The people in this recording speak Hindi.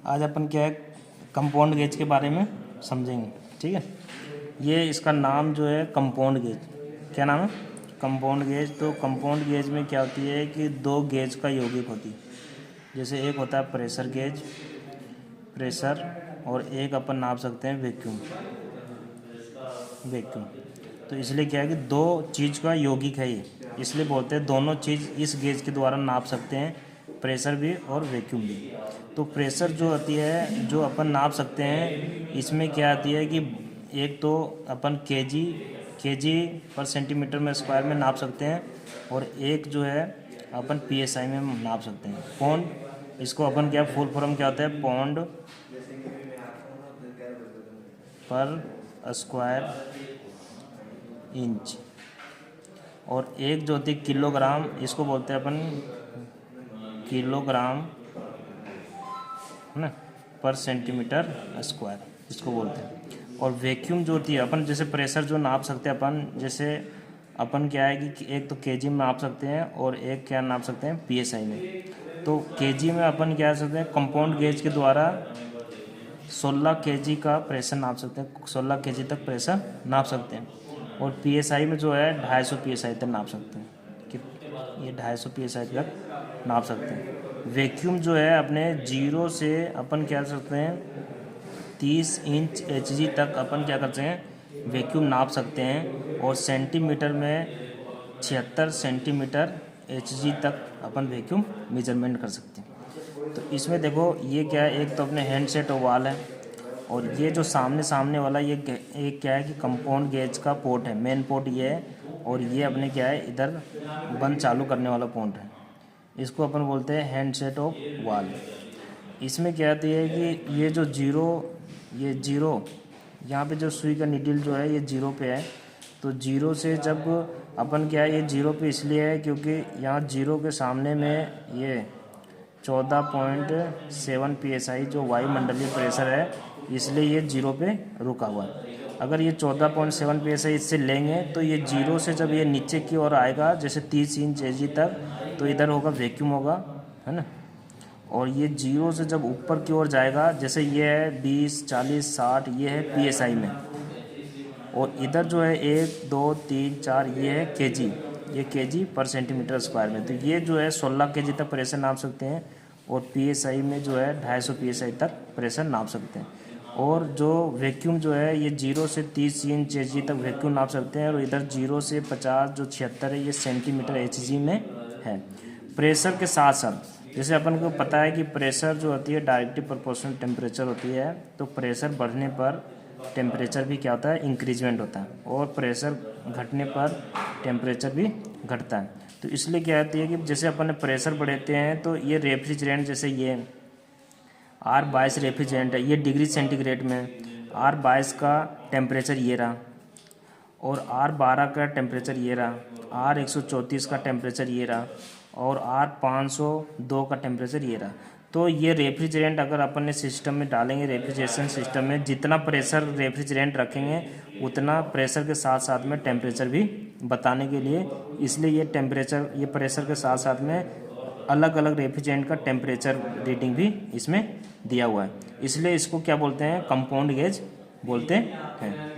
आज अपन क्या है कंपाउंड गेज के बारे में समझेंगे। ठीक है, ये इसका नाम जो है कंपाउंड गेज। क्या नाम है? Compound gauge. तो कंपाउंड गेज में क्या होती है कि दो गेज का यौगिक होती है। जैसे एक होता है प्रेशर गेज, प्रेशर, और एक अपन नाप सकते हैं वैक्यूम। तो इसलिए क्या है कि दो चीज़ का यौगिक है ये, इसलिए बोलते हैं दोनों चीज़ इस गेज के द्वारा नाप सकते हैं, प्रेशर भी और वैक्यूम भी। तो प्रेशर जो होती है जो अपन नाप सकते हैं, इसमें क्या आती है कि एक तो अपन केजी पर सेंटीमीटर में स्क्वायर में नाप सकते हैं, और एक जो है अपन पीएसआई में नाप सकते हैं। पौंड, इसको अपन क्या फुल फॉर्म क्या होता है, पौंड पर स्क्वायर इंच। और एक जो होती है किलोग्राम, इसको बोलते हैं अपन किलोग्राम, है ना, पर सेंटीमीटर स्क्वायर, इसको बोलते हैं। और वैक्यूम जो होती है, अपन जैसे प्रेशर जो नाप सकते हैं अपन, जैसे अपन क्या है कि एक तो केजी में नाप सकते हैं और एक क्या नाप सकते हैं पीएसआई में। तो केजी में अपन क्या कर सकते हैं, कंपाउंड गेज के द्वारा 16 केजी का प्रेशर नाप सकते हैं, 16 केजी तक प्रेशर नाप सकते हैं। और पीएसआई में जो है 250 पीएसआई तक नाप सकते हैं, कि ये 250 पीएसआई तक नाप सकते हैं। वैक्यूम जो है अपने 0 से अपन क्या कर सकते हैं 30 इंच एचजी तक अपन क्या करते हैं वैक्यूम नाप सकते हैं। और सेंटीमीटर में 76 सेंटीमीटर एचजी तक अपन वैक्यूम मेजरमेंट कर सकते हैं। तो इसमें देखो ये क्या है, एक तो अपने हैंडसेट ओवाल है, और ये जो सामने वाला ये एक क्या है कि कंपाउंड गेज का पोर्ट है, मेन पोर्ट ये है, और ये अपने क्या है इधर बंद चालू करने वाला पोर्ट है। इसको अपन बोलते हैं हैंडसेट ऑफ वाल। इसमें क्या होती है कि ये जो जीरो यहाँ पे जो सुई का निडल जो है ये 0 पे है। तो 0 से जब अपन क्या है, ये 0 पे इसलिए है क्योंकि यहाँ 0 के सामने में ये 14.7 psi जो वायुमंडलीय प्रेशर है, इसलिए ये 0 पे रुका हुआ है। अगर ये 14.7 psi इससे लेंगे तो ये 0 से जब ये नीचे की ओर आएगा, जैसे 30 इंच एजी तक, तो इधर होगा वैक्यूम होगा, है ना। और ये 0 से जब ऊपर की ओर जाएगा, जैसे ये है 20, 40, 60, ये है पीएसआई में। और इधर जो है 1, 2, 3, 4, ये है केजी, ये केजी पर सेंटीमीटर स्क्वायर में। तो ये जो है 16 केजी तक प्रेशर नाप सकते हैं, और पीएसआई में जो है 250 पीएसआई तक प्रेशर नाप सकते हैं। और जो वैक्यूम जो है ये 0 से 30 इंच एचजी तक वैक्यूम नाप सकते हैं, और इधर 0 से 50 जो 76 है ये सेंटीमीटर एचजी में है। प्रेशर के साथ साथ जैसे अपन को पता है कि प्रेशर जो होती है डायरेक्टली प्रोपोर्शनल टेम्परेचर होती है, तो प्रेशर बढ़ने पर टेम्परेचर भी क्या होता है, इंक्रीजमेंट होता है, और प्रेशर घटने पर टेम्परेचर भी घटता है। तो इसलिए क्या होती है कि जैसे अपन प्रेशर बढ़ाते हैं तो ये रेफ्रिजरेंट, जैसे ये R22 रेफ्रिजरेंट है, ये डिग्री सेंटीग्रेड में, R22 का टेम्परेचर ये रहा, और R12 का टेम्परेचर ये रहा, R134 का टेम्परेचर ये रहा, और R502 का टेम्परेचर ये रहा। तो ये रेफ्रिजरेंट अगर अपन ने सिस्टम में डालेंगे, रेफ्रिजरेशन सिस्टम में जितना प्रेशर रेफ्रिजरेंट रखेंगे उतना प्रेशर के साथ साथ में टेम्परेचर भी बताने के लिए, इसलिए ये टेम्परेचर ये प्रेशर के साथ साथ में अलग अलग रेफ्रिजरेंट का टेम्परेचर रीडिंग भी इसमें दिया हुआ है। इसलिए इसको क्या बोलते हैं, कंपाउंड गेज बोलते हैं।